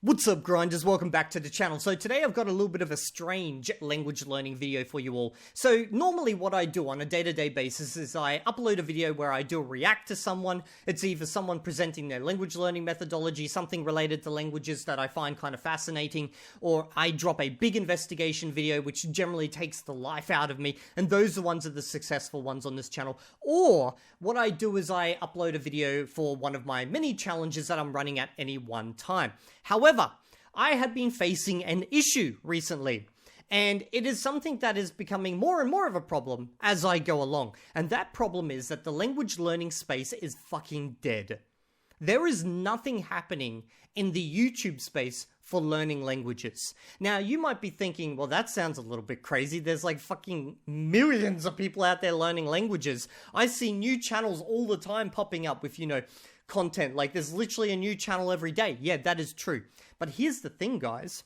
What's up, grinders? Welcome back to the channel. So today I've got a little bit of a strange language learning video for you all. So normally what I do on a day-to-day basis is I upload a video where I do react to someone. It's either someone presenting their language learning methodology, something related to languages that I find kind of fascinating, or I drop a big investigation video which generally takes the life out of me, and those are the ones that are the successful ones on this channel. Or what I do is I upload a video for one of my mini challenges that I'm running at any one time. However, I have been facing an issue recently, and it is something that is becoming more and more of a problem as I go along. And that problem is that the language learning space is fucking dead. There is nothing happening in the YouTube space for learning languages. Now, you might be thinking, well, that sounds a little bit crazy. There's like fucking millions of people out there learning languages. I see new channels all the time popping up with, content. Like, there's literally a new channel every day. Yeah, that is true. But here's the thing, guys.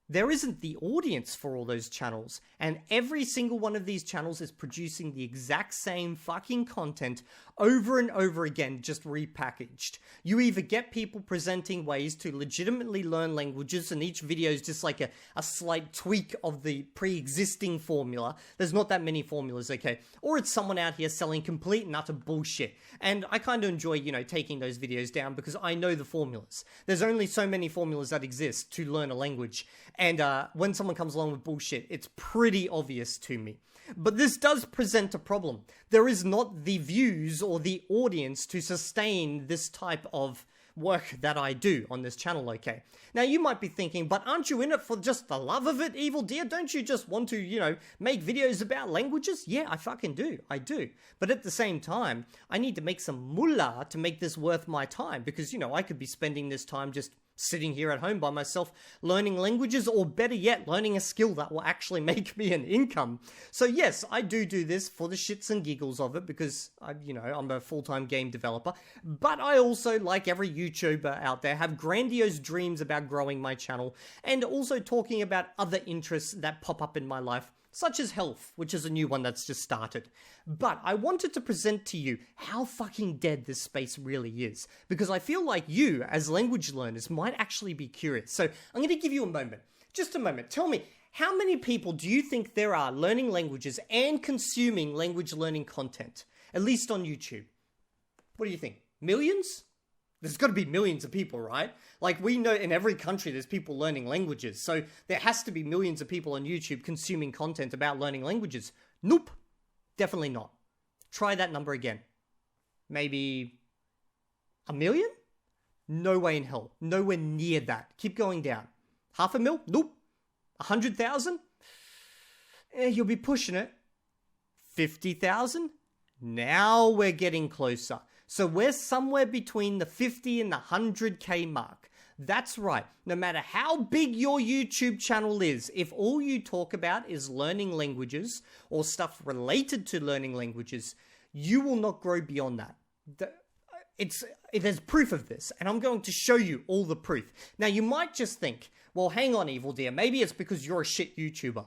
There isn't the audience for all those channels, and every single one of these channels is producing the exact same fucking content over and over again, just repackaged. You either get people presenting ways to legitimately learn languages, and each video is just like a slight tweak of the pre-existing formula. There's not that many formulas, okay? Or it's someone out here selling complete and utter bullshit. And I kind of enjoy, taking those videos down because I know the formulas. There's only so many formulas that exist to learn a language. And when someone comes along with bullshit, it's pretty obvious to me. But this does present a problem. There is not the views or the audience to sustain this type of work that I do on this channel, okay? Now, you might be thinking, but aren't you in it for just the love of it, Evildea? Don't you just want to, make videos about languages? Yeah, I fucking do. I do. But at the same time, I need to make some moolah to make this worth my time because, I could be spending this time just sitting here at home by myself learning languages, or better yet, learning a skill that will actually make me an income. So yes, I do this for the shits and giggles of it because I'm a full-time game developer, but I also, like every YouTuber out there, have grandiose dreams about growing my channel and also talking about other interests that pop up in my life, such as health, which is a new one that's just started. But I wanted to present to you how fucking dead this space really is, because I feel like you, as language learners, might actually be curious. So I'm going to give you a moment, just a moment. Tell me, how many people do you think there are learning languages and consuming language learning content, at least on YouTube? What do you think? Millions? There's got to be millions of people, right? Like, we know in every country there's people learning languages, so there has to be millions of people on YouTube consuming content about learning languages. Nope. Definitely not. Try that number again. Maybe 1 million? No way in hell. Nowhere near that. Keep going down. 500,000? Nope. 100,000? You'll be pushing it. 50,000? Now we're getting closer. So we're somewhere between the 50 and the 100K mark. That's right. No matter how big your YouTube channel is, if all you talk about is learning languages or stuff related to learning languages, you will not grow beyond that. There's proof of this, and I'm going to show you all the proof. Now, you might just think, well, hang on, Evildea, maybe it's because you're a shit YouTuber.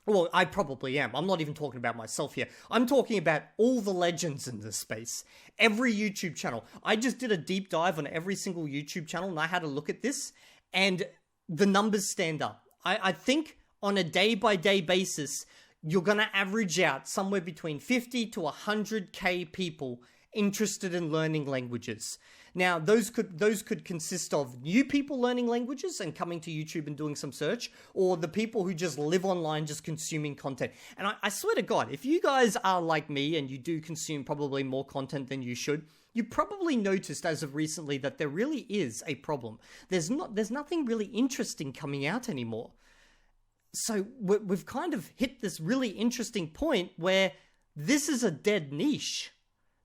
Well, I probably am. I'm not even talking about myself here. I'm talking about all the legends in this space. Every YouTube channel. I just did a deep dive on every single YouTube channel, and I had a look at this, and the numbers stand up. I think on a day-by-day basis, you're going to average out somewhere between 50 to 100K people interested in learning languages. Now, those could consist of new people learning languages and coming to YouTube and doing some search, or the people who just live online just consuming content. And I swear to God, if you guys are like me and you do consume probably more content than you should, you probably noticed as of recently that there really is a problem. There's nothing really interesting coming out anymore. So we've kind of hit this really interesting point where this is a dead niche.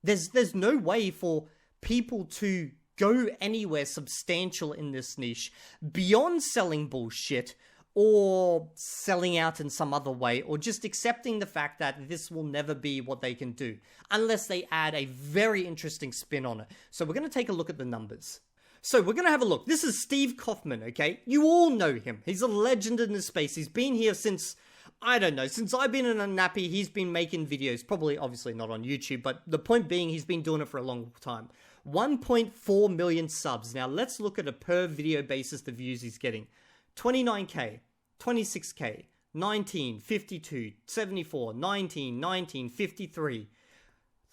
There's no way for people to go anywhere substantial in this niche beyond selling bullshit or selling out in some other way, or just accepting the fact that this will never be what they can do unless they add a very interesting spin on it. So we're going to take a look at the numbers. So we're going to have a look. This is Steve Kaufman, okay? You all know him. He's a legend in this space. He's been here since I don't know, since I've been in a nappy, he's been making videos, probably obviously not on YouTube, but the point being he's been doing it for a long time. 1.4 million subs. Now let's look at a per video basis, the views he's getting. 29k, 26k, 19, 52, 74, 19, 19, 53,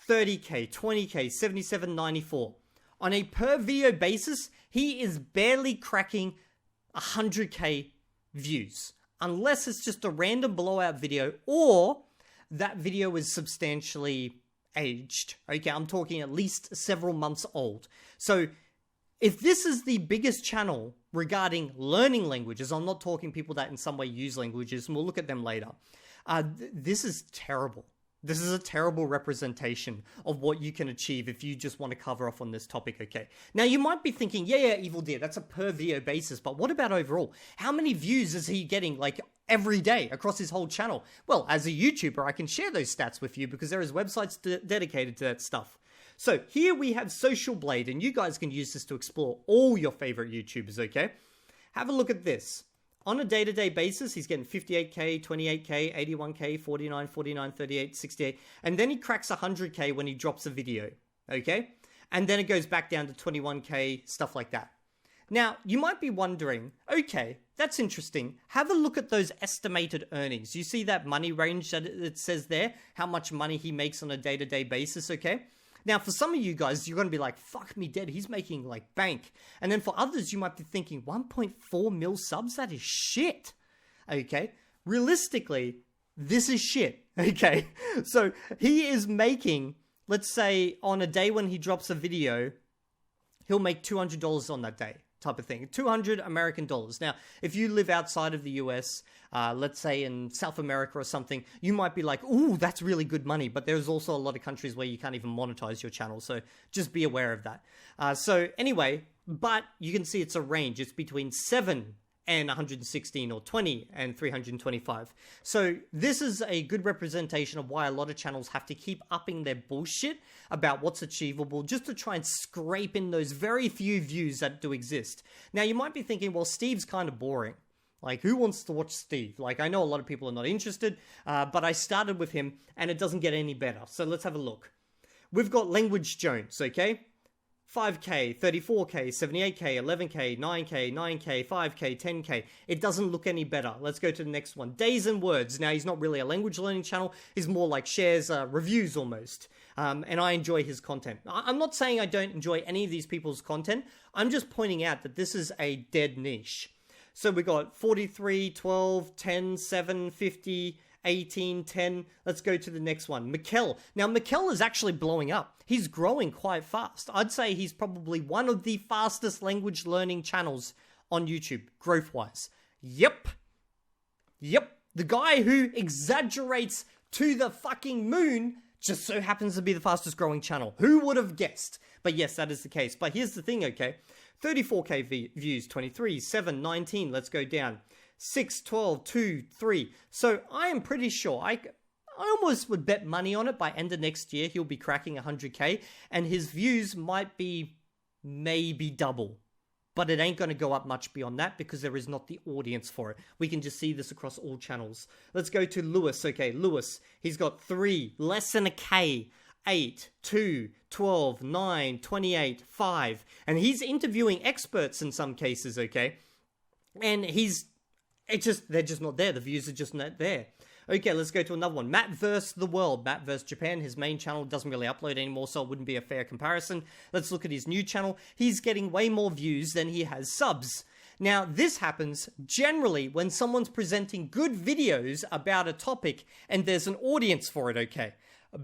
30k, 20k, 77, 94. On a per video basis, he is barely cracking 100k views. Unless it's just a random blowout video or that video is substantially aged. Okay, I'm talking at least several months old. So if this is the biggest channel regarding learning languages, I'm not talking people that in some way use languages, and we'll look at them later. This is terrible. This is a terrible representation of what you can achieve if you just want to cover off on this topic, okay? Now, you might be thinking, yeah, Evildea, that's a per video basis, but what about overall? How many views is he getting, like, every day across his whole channel? Well, as a YouTuber, I can share those stats with you because there is websites dedicated to that stuff. So, here we have Social Blade, and you guys can use this to explore all your favorite YouTubers, okay? Have a look at this. On a day-to-day basis, he's getting 58k, 28k, 81k, 49, 49, 38, 68, and then he cracks 100k when he drops a video, okay? And then it goes back down to 21k, stuff like that. Now, you might be wondering, okay, that's interesting. Have a look at those estimated earnings. You see that money range that it says there? How much money he makes on a day-to-day basis, okay? Now, for some of you guys, you're going to be like, fuck me dead, he's making, like, bank. And then for others, you might be thinking, 1.4 mil subs? That is shit. Okay? Realistically, this is shit. Okay? So, he is making, let's say, on a day when he drops a video, he'll make $200 on that day, type of thing. 200 American dollars. Now, if you live outside of the US, let's say in South America or something, you might be like, ooh, that's really good money. But there's also a lot of countries where you can't even monetize your channel. So just be aware of that. So anyway, but you can see it's a range. It's between 7 and 116 or 20 and 325. So this is a good representation of why a lot of channels have to keep upping their bullshit about what's achievable just to try and scrape in those very few views that do exist. Now you might be thinking, well, Steve's kind of boring. Like, who wants to watch Steve? Like, I know a lot of people are not interested, but I started with him and it doesn't get any better. So let's have a look. We've got Language Jones, okay? 5k, 34k, 78k, 11k, 9k, 9k, 5k, 10k. It doesn't look any better. Let's go to the next one. Days and Words. Now, he's not really a language learning channel. He's more like shares, reviews almost. And I enjoy his content. I'm not saying I don't enjoy any of these people's content. I'm just pointing out that this is a dead niche. So we got 43, 12, 10, 7, 50, 18, 10. Let's go to the next one. Mikkel. Now, Mikkel is actually blowing up. He's growing quite fast. I'd say he's probably one of the fastest language learning channels on YouTube, growth-wise. Yep. The guy who exaggerates to the fucking moon just so happens to be the fastest growing channel. Who would have guessed? But yes, that is the case. But here's the thing, okay? 34k views, 23, 7, 19, let's go down. 6, 12, 2, 3. So I am pretty sure, I almost would bet money on it by end of next year, he'll be cracking 100k, and his views might be maybe double. But it ain't going to go up much beyond that because there is not the audience for it. We can just see this across all channels. Let's go to Lewis. Okay, Lewis, he's got 3, less than a K. 8, 2, 12, 9, 28, 5. And he's interviewing experts in some cases, okay? And they're just not there. The views are just not there. Okay, let's go to another one. Matt vs. the World. Matt vs. Japan. His main channel doesn't really upload anymore, so it wouldn't be a fair comparison. Let's look at his new channel. He's getting way more views than he has subs. Now, this happens generally when someone's presenting good videos about a topic and there's an audience for it, okay?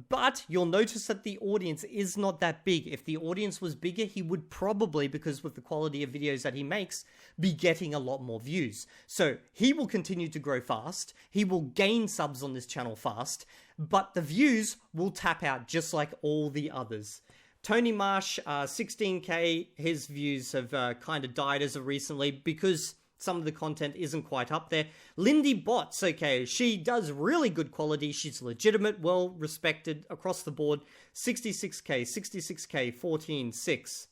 But you'll notice that the audience is not that big. If the audience was bigger, he would probably, because with the quality of videos that he makes, be getting a lot more views. So he will continue to grow fast. He will gain subs on this channel fast, but the views will tap out just like all the others. Tony Marsh, 16k, his views have kind of died as of recently because some of the content isn't quite up there. Lindy Bots, okay, she does really good quality. She's legitimate, well respected across the board. 66k, 66k, 14, 6,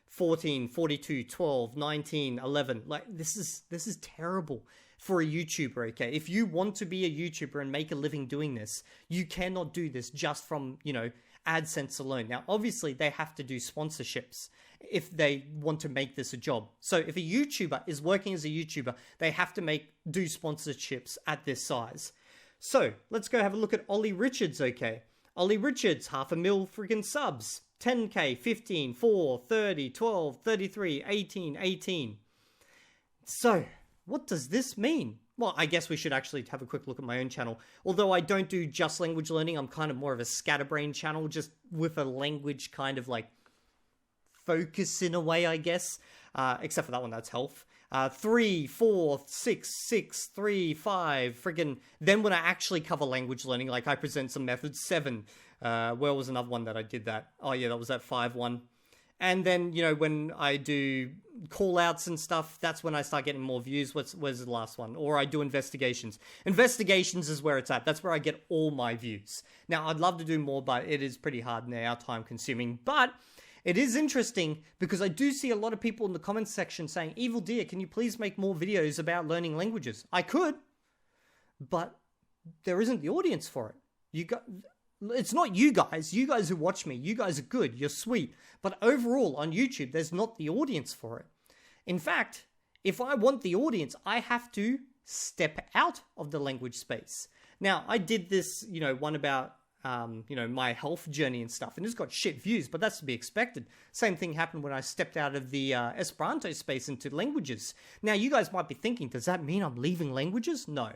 14, 42, 12, 19, 11. Like, this is terrible for a YouTuber, okay? If you want to be a YouTuber and make a living doing this, you cannot do this just from, AdSense alone. Now, obviously, they have to do sponsorships if they want to make this a job. So if a YouTuber is working as a YouTuber, they have to do sponsorships at this size. So let's go have a look at Ollie Richards, okay? Ollie Richards, 500,000 friggin' subs. 10K, 15, 4, 30, 12, 33, 18, 18. So, what does this mean? Well, I guess we should actually have a quick look at my own channel. Although I don't do just language learning, I'm kind of more of a scatterbrain channel, just with a language kind of like focus in a way, I guess. Except for that one, that's health. 3, 4, 6, 6, 3, 5, friggin'. Then when I actually cover language learning, like I present some methods, 7. Where was another one that I did that? Oh yeah, that was that 5 one. And then, you know, when I do call outs and stuff, that's when I start getting more views. Where's the last one? Or I do investigations. Investigations is where it's at. That's where I get all my views. Now, I'd love to do more, but it is pretty hard now, time consuming. But it is interesting because I do see a lot of people in the comments section saying, Evildea, can you please make more videos about learning languages? I could, but there isn't the audience for it. It's not you guys who watch me. You guys are good. You're sweet. But overall on YouTube, there's not the audience for it. In fact, if I want the audience, I have to step out of the language space. Now, I did this, you know, one about, you know, my health journey and stuff, and it's got shit views, but that's to be expected. Same thing happened when I stepped out of the Esperanto space into languages. Now, you guys might be thinking, does that mean I'm leaving languages? No.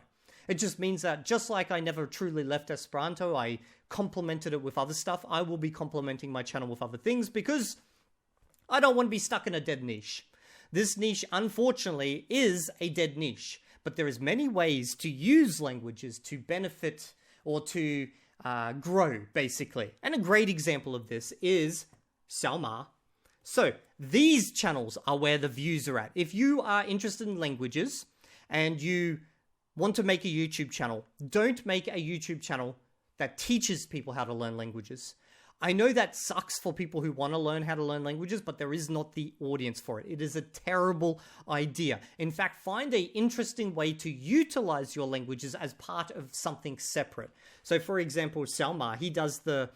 It just means that just like I never truly left Esperanto, I complemented it with other stuff. I will be complementing my channel with other things because I don't want to be stuck in a dead niche. This niche, unfortunately, is a dead niche, but there is many ways to use languages to benefit or to grow, basically. And a great example of this is Salma. So these channels are where the views are at. If you are interested in languages and you want to make a YouTube channel, don't make a YouTube channel that teaches people how to learn languages. I know that sucks for people who want to learn how to learn languages, but there is not the audience for it. It is a terrible idea. In fact, find an interesting way to utilize your languages as part of something separate. So for example, Salma, he does the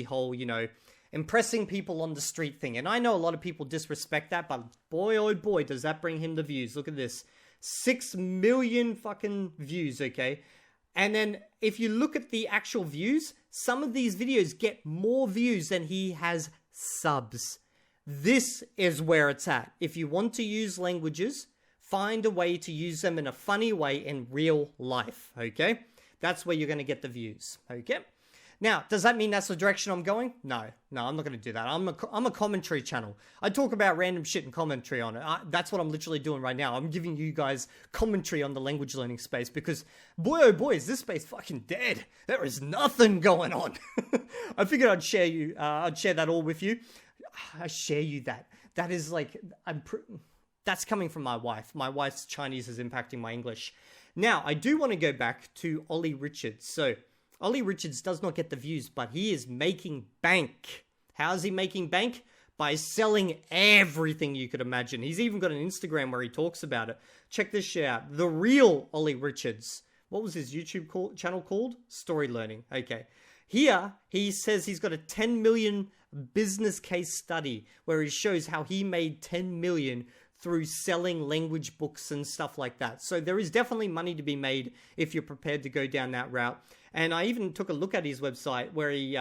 whole, you know, impressing people on the street thing. And I know a lot of people disrespect that, but boy, oh boy, does that bring him the views. Look at this. 6 million fucking views, okay? And then if you look at the actual views, some of these videos get more views than he has subs. This is where it's at. If you want to use languages, find a way to use them in a funny way in real life, okay? That's where you're going to get the views, okay? Now, does that mean that's the direction I'm going? No, I'm not going to do that. I'm a commentary channel. I talk about random shit and commentary on it. That's what I'm literally doing right now. I'm giving you guys commentary on the language learning space because, boy, oh boy, is this space fucking dead. There is nothing going on. I figured I'd share that all with you. I share you that. That is like, that's coming from my wife. My wife's Chinese is impacting my English. Now, I do want to go back to Ollie Richards. So, Ollie Richards does not get the views, but he is making bank. How is he making bank? By selling everything you could imagine. He's even got an Instagram where he talks about it. Check this shit out. The real Ollie Richards. What was his YouTube channel called? Story Learning. Okay. Here, he says he's got a 10 million business case study where he shows how he made 10 million through selling language books and stuff like that. So there is definitely money to be made if you're prepared to go down that route. And I even took a look at his website where he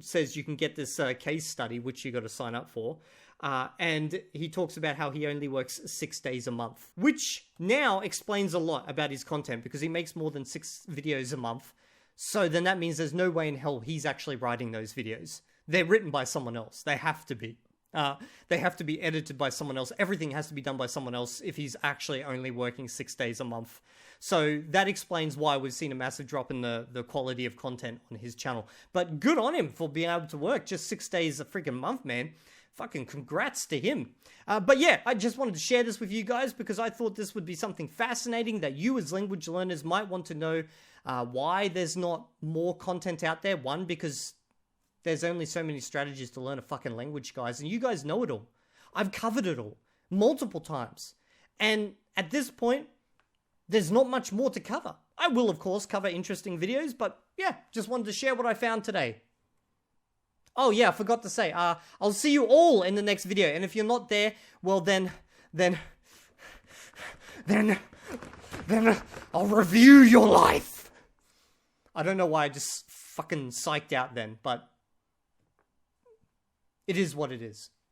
says you can get this case study, which you got to sign up for. And he talks about how he only works 6 days a month, which now explains a lot about his content because he makes more than 6 videos a month. So then that means there's no way in hell he's actually writing those videos. They're written by someone else. They have to be. They have to be edited by someone else. Everything has to be done by someone else if he's actually only working 6 days a month. So that explains why we've seen a massive drop in the quality of content on his channel. But good on him for being able to work just 6 days a freaking month, man. Fucking congrats to him. But yeah, I just wanted to share this with you guys because I thought this would be something fascinating that you as language learners might want to know why there's not more content out there. One, because there's only so many strategies to learn a fucking language, guys, and you guys know it all. I've covered it all multiple times. And at this point, there's not much more to cover. I will, of course, cover interesting videos, but yeah, just wanted to share what I found today. Oh yeah, I forgot to say, I'll see you all in the next video, and if you're not there, well then I'll review your life. I don't know why I just fucking psyched out then, but it is what it is.